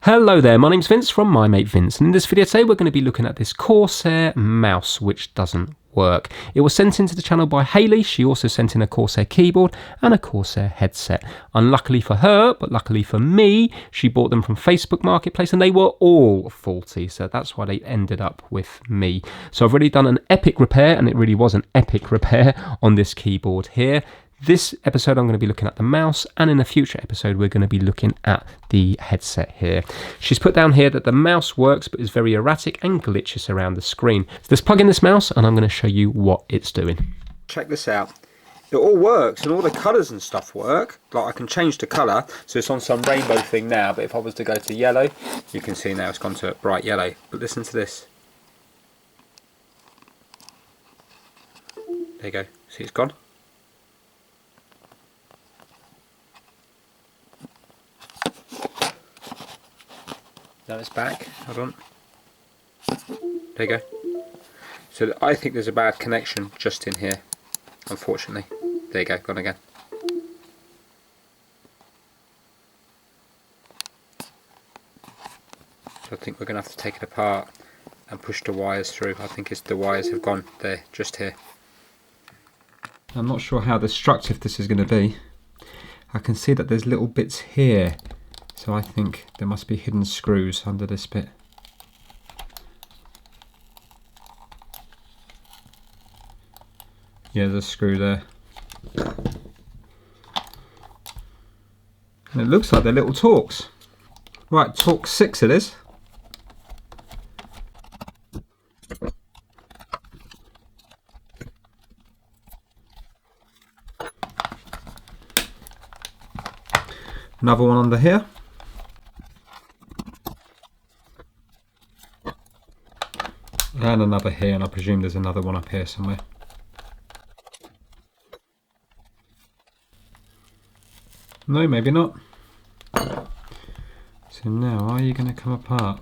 Hello there, my name's Vince from My Mate Vince, and in this video today we're going to be looking at this Corsair mouse which doesn't work. It was sent into the channel by Hayley. She also sent in a Corsair keyboard and a Corsair headset. Unluckily for her, but luckily for me, she bought them from Facebook Marketplace and they were all faulty, so that's why they ended up with me. So I've already done an epic repair, and it really was an epic repair on this keyboard here. This episode I'm going to be looking at the mouse, and in a future episode we're going to be looking at the headset here. She's put down here that the mouse works but is very erratic and glitches around the screen. So let's plug in this mouse and I'm going to show you what it's doing. Check this out. It all works and all the colours and stuff work. Like I can change the colour, so it's on some rainbow thing now, but if I was to go to yellow, you can see now it's gone to bright yellow. But listen to this. There you go. See, it's gone. Now it's back, hold on. There you go. So I think there's a bad connection just in here, unfortunately. There you go, gone again. So I think we're going to have to take it apart and push the wires through. I think the wires have gone there, just here. I'm not sure how destructive this is going to be. I can see that there's little bits here. So I think there must be hidden screws under this bit. Yeah, there's a screw there. And it looks like they're little Torx. Right, Torx 6 it is. Another one under here. And another here, and I presume there's another one up here somewhere. No, maybe not. So now, are you going to come apart?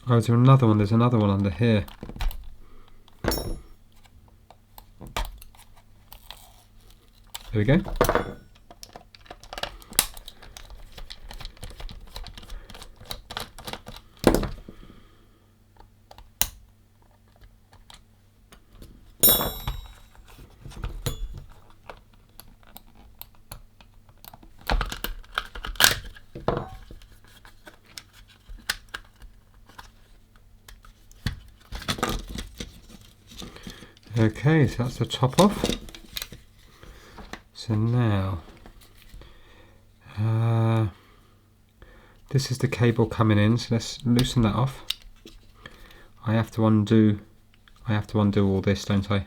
Oh, is there another one? There's another one under here. There we go. Okay, so that's the top off. So now, this is the cable coming in, so let's loosen that off. I have to undo all this, don't I?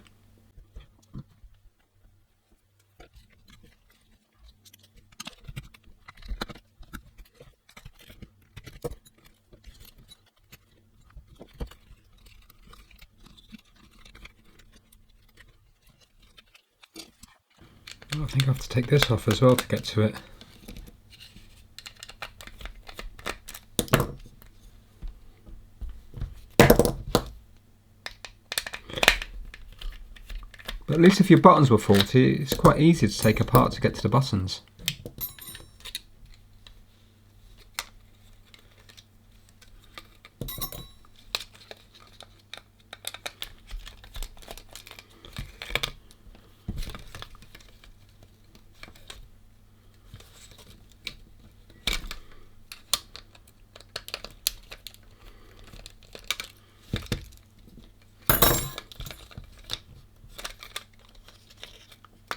I think I have to take this off as well to get to it. But at least if your buttons were faulty, it's quite easy to take apart to get to the buttons.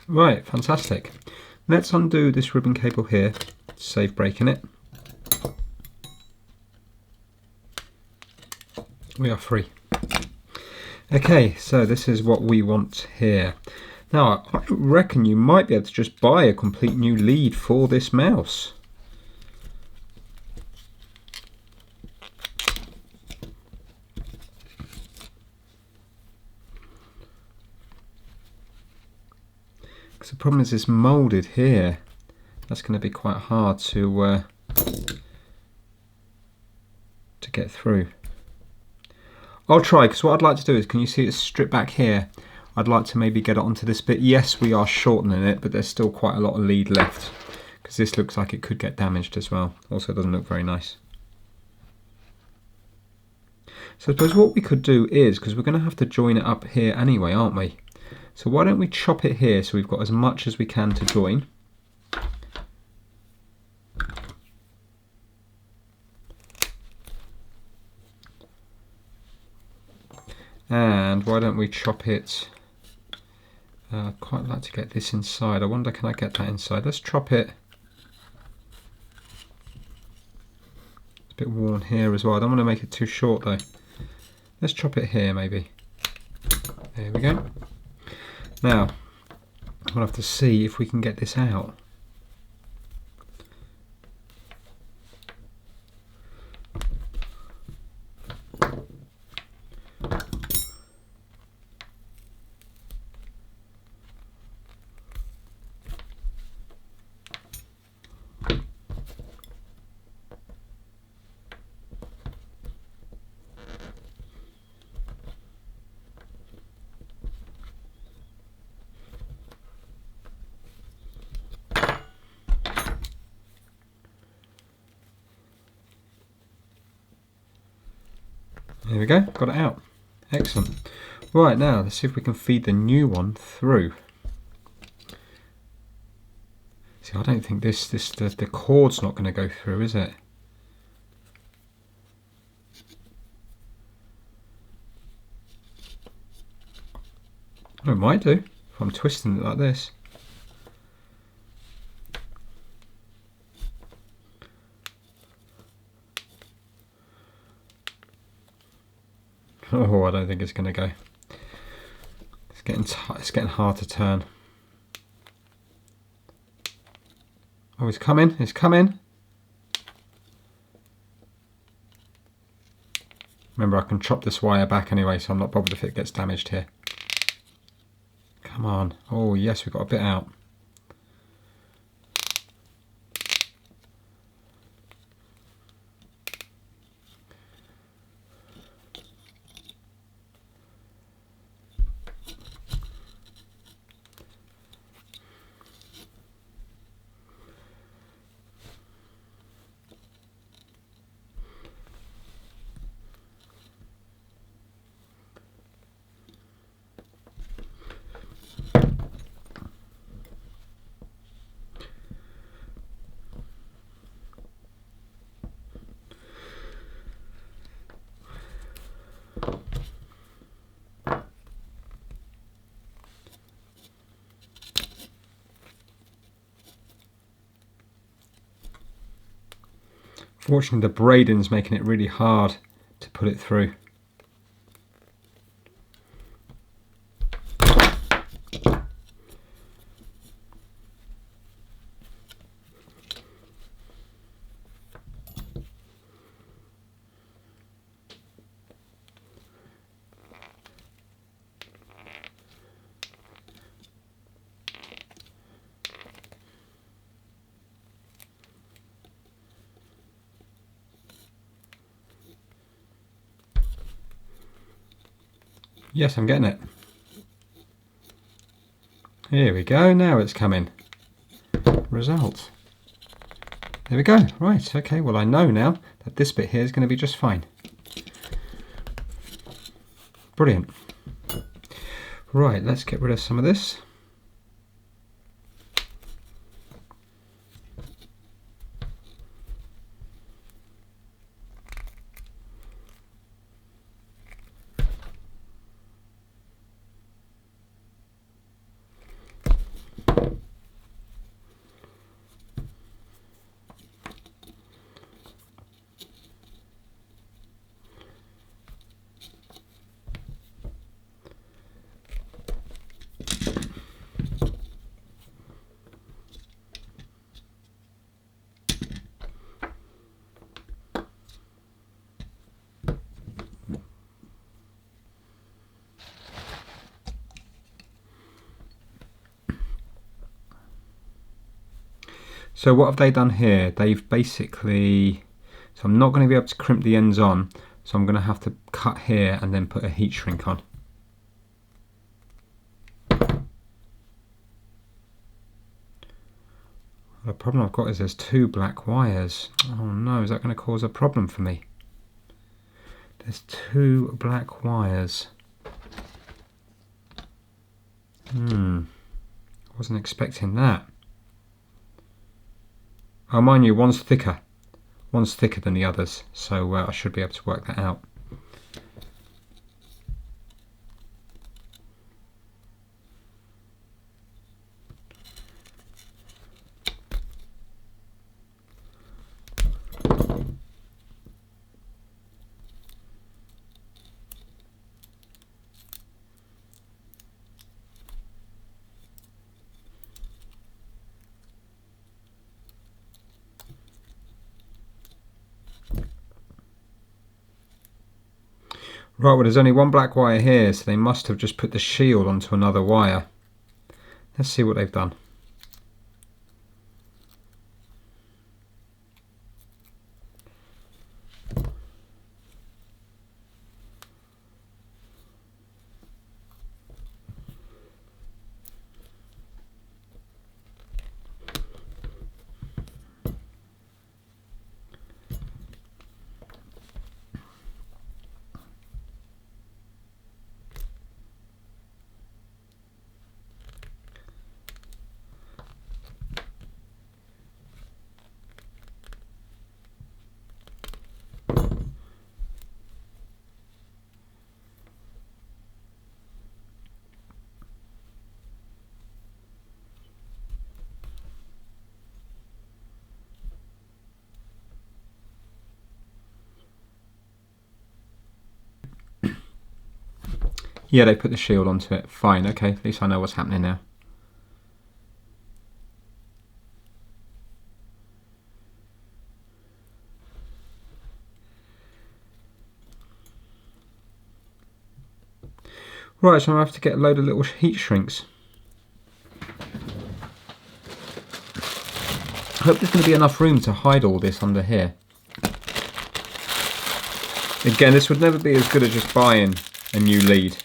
Right, fantastic. Let's undo this ribbon cable here to save breaking it. We are free. Okay, so this is what we want here. Now, I reckon you might be able to just buy a complete new lead for this mouse. Because the problem is it's moulded here. That's going to be quite hard to get through. I'll try, because what I'd like to do is, can you see it's stripped back here? I'd like to maybe get it onto this bit. Yes, we are shortening it, but there's still quite a lot of lead left, because this looks like it could get damaged as well. Also, it doesn't look very nice. So I suppose what we could do is, because we're going to have to join it up here anyway, aren't we? So why don't we chop it here so we've got as much as we can to join. And why don't we chop it, I'd quite like to get this inside. I wonder, can I get that inside? Let's chop it. It's a bit worn here as well. I don't want to make it too short though. Let's chop it here maybe. There we go. Now, we'll have to see if we can get this out. There we go, got it out. Excellent. Right, now let's see if we can feed the new one through. See, I don't think the cord's not going to go through, is it? Oh, it might do if I'm twisting it like this. Oh, I don't think it's going to go. It's getting hard to turn. Oh, it's coming. It's coming. Remember, I can chop this wire back anyway, so I'm not bothered if it gets damaged here. Come on. Oh, yes, we've got a bit out. Fortunately, the braiding's making it really hard to put it through. Yes, I'm getting it. Here we go, now it's coming. Result. There we go. Right, okay, well I know now that this bit here is going to be just fine. Brilliant. Right, let's get rid of some of this. So what have they done here? They've basically, so I'm not going to be able to crimp the ends on, So I'm going to have to cut here and then put a heat shrink on. The problem I've got is there's two black wires. Oh no, is that going to cause a problem for me? There's two black wires. Wasn't expecting that. Oh, mind you, one's thicker than the others, so I should be able to work that out. Right, well there's only one black wire here, so they must have just put the shield onto another wire. Let's see what they've done. Yeah, they put the shield onto it. Fine, okay, at least I know what's happening now. Right, so I have to get a load of little heat shrinks. I hope there's going to be enough room to hide all this under here. Again, this would never be as good as just buying a new lead.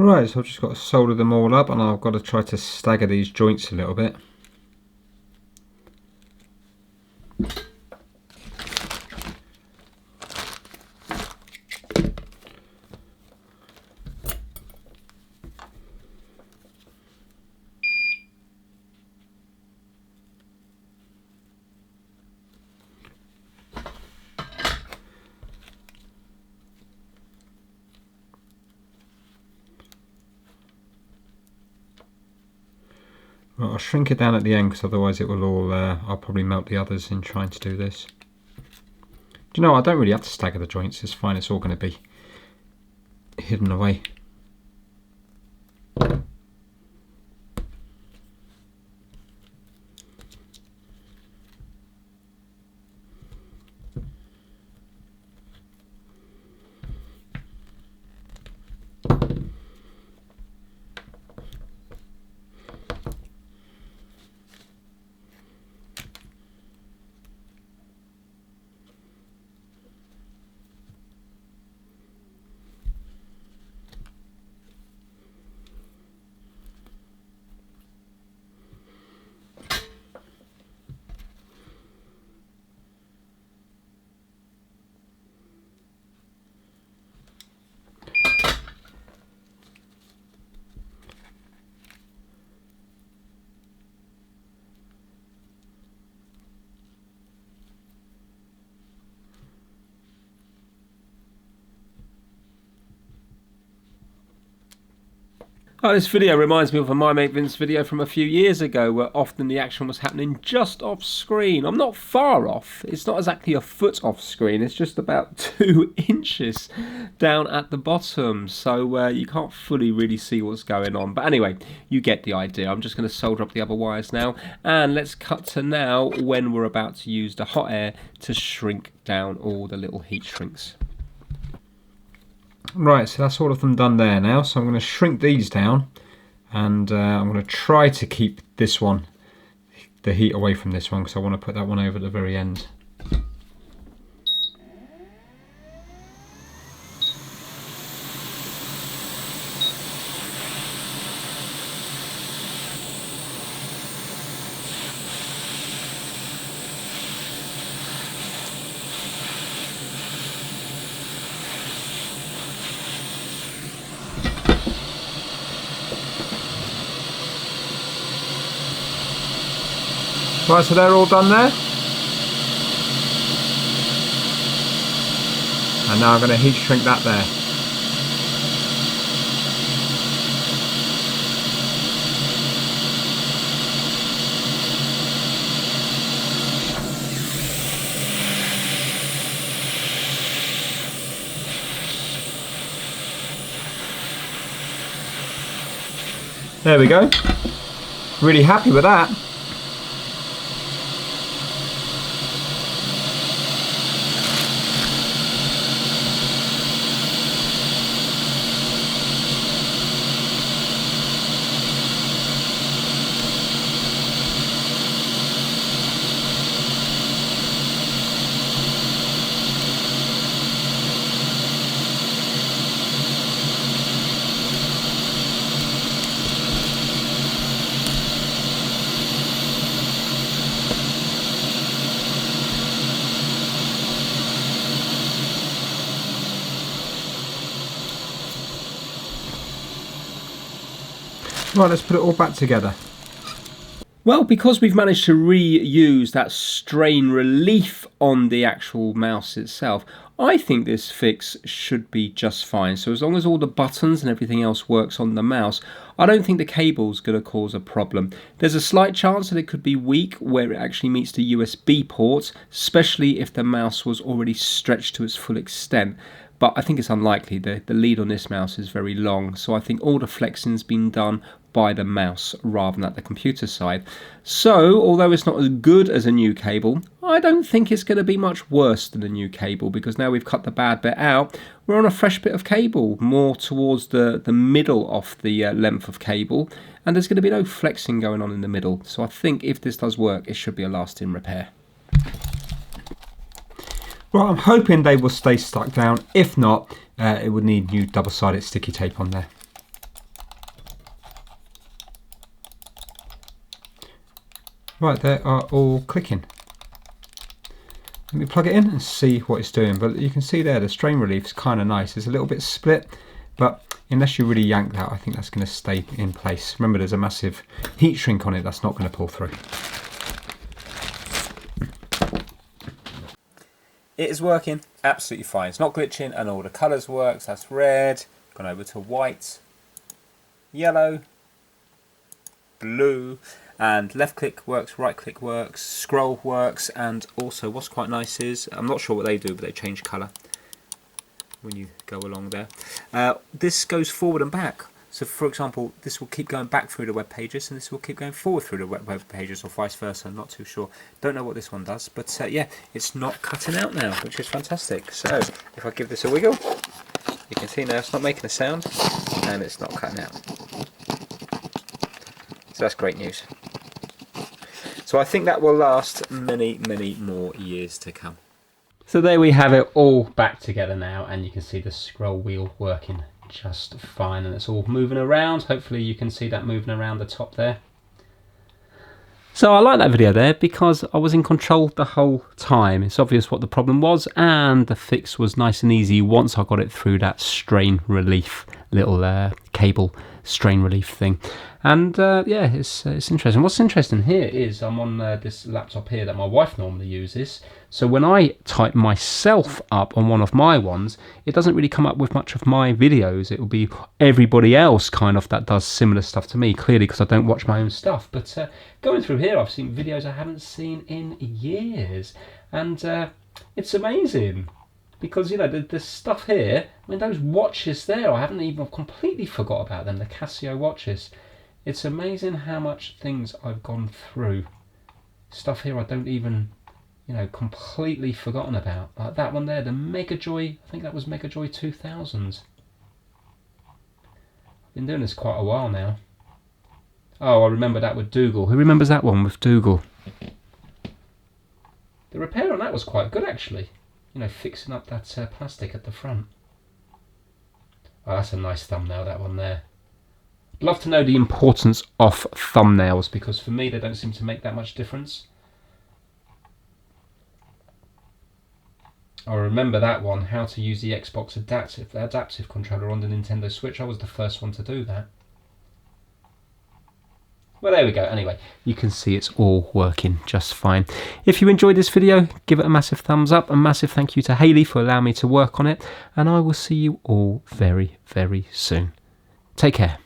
Right, so I've just got to solder them all up, and I've got to try to stagger these joints a little bit. Right, I'll shrink it down at the end because otherwise it will all, I'll probably melt the others in trying to do this. you know, I don't really have to stagger the joints, it's fine, it's all going to be hidden away. Oh, this video reminds me of a My Mate Vince video from a few years ago where often the action was happening just off screen. I'm not far off, it's not exactly a foot off screen, it's just about 2 inches down at the bottom, so you can't fully really see what's going on. But anyway, you get the idea. I'm just going to solder up the other wires now, and let's cut to now when we're about to use the hot air to shrink down all the little heat shrinks. Right, so that's all of them done there now, so I'm going to shrink these down, and I'm going to try to keep this one, the heat away from this one, because I want to put that one over at the very end. Right, so they're all done there. And now I'm going to heat shrink that there. There we go. Really happy with that. Right, let's put it all back together. Well, because we've managed to reuse that strain relief on the actual mouse itself, I think this fix should be just fine. So as long as all the buttons and everything else works on the mouse, I don't think the cable's going to cause a problem. There's a slight chance that it could be weak where it actually meets the USB port, especially if the mouse was already stretched to its full extent. But I think it's unlikely. The lead on this mouse is very long, so I think all the flexing's been done by the mouse rather than at the computer side. So, although it's not as good as a new cable, I don't think it's going to be much worse than a new cable, because now we've cut the bad bit out, we're on a fresh bit of cable, more towards the middle of the length of cable, and there's going to be no flexing going on in the middle. So I think if this does work, it should be a lasting repair. Well, I'm hoping they will stay stuck down. If not, it would need new double-sided sticky tape on there. Right, they are all clicking. Let me plug it in and see what it's doing. But you can see there, the strain relief is kind of nice. It's a little bit split, but unless you really yank that, I think that's going to stay in place. Remember, there's a massive heat shrink on it that's not going to pull through. It is working absolutely fine. It's not glitching and all the colours work. That's red, gone over to white, yellow, blue, and left click works, right click works, scroll works, and also what's quite nice is, I'm not sure what they do, but they change colour when you go along there. This goes forward and back. So for example, this will keep going back through the web pages, and this will keep going forward through the web pages, or vice versa. I'm not too sure. Don't know what this one does, but yeah, it's not cutting out now, which is fantastic. So if I give this a wiggle, you can see now it's not making a sound, and it's not cutting out. So that's great news. So I think that will last many, many more years to come. So there we have it all back together now, and you can see the scroll wheel working just fine, and it's all moving around. Hopefully you can see that moving around the top there. So I like that video there because I was in control the whole time. It's obvious what the problem was, and the fix was nice and easy once I got it through that strain relief little cable strain relief thing. And yeah, it's interesting. What's interesting here is I'm on this laptop here that my wife normally uses. So when I type myself up on one of my ones, it doesn't really come up with much of my videos. It will be everybody else kind of that does similar stuff to me, clearly because I don't watch my own stuff. But going through here, I've seen videos I haven't seen in years, and it's amazing. Because, you know, the stuff here, I mean, those watches there, I haven't even completely forgot about them, the Casio watches. It's amazing how much things I've gone through. Stuff here I don't even, you know, completely forgotten about. Like that one there, the Megajoy, I think that was Megajoy 2000s. I've been doing this quite a while now. Oh, I remember that with Dougal. Who remembers that one with Dougal? The repair on that was quite good, actually. You know, fixing up that plastic at the front. Oh, that's a nice thumbnail, that one there. I'd love to know the importance of thumbnails, because for me they don't seem to make that much difference. I remember that one, how to use the Xbox adaptive controller on the Nintendo Switch. I was the first one to do that. Well, there we go. Anyway, you can see it's all working just fine. If you enjoyed this video, give it a massive thumbs up. A massive thank you to Hayley for allowing me to work on it. And I will see you all very, very soon. Take care.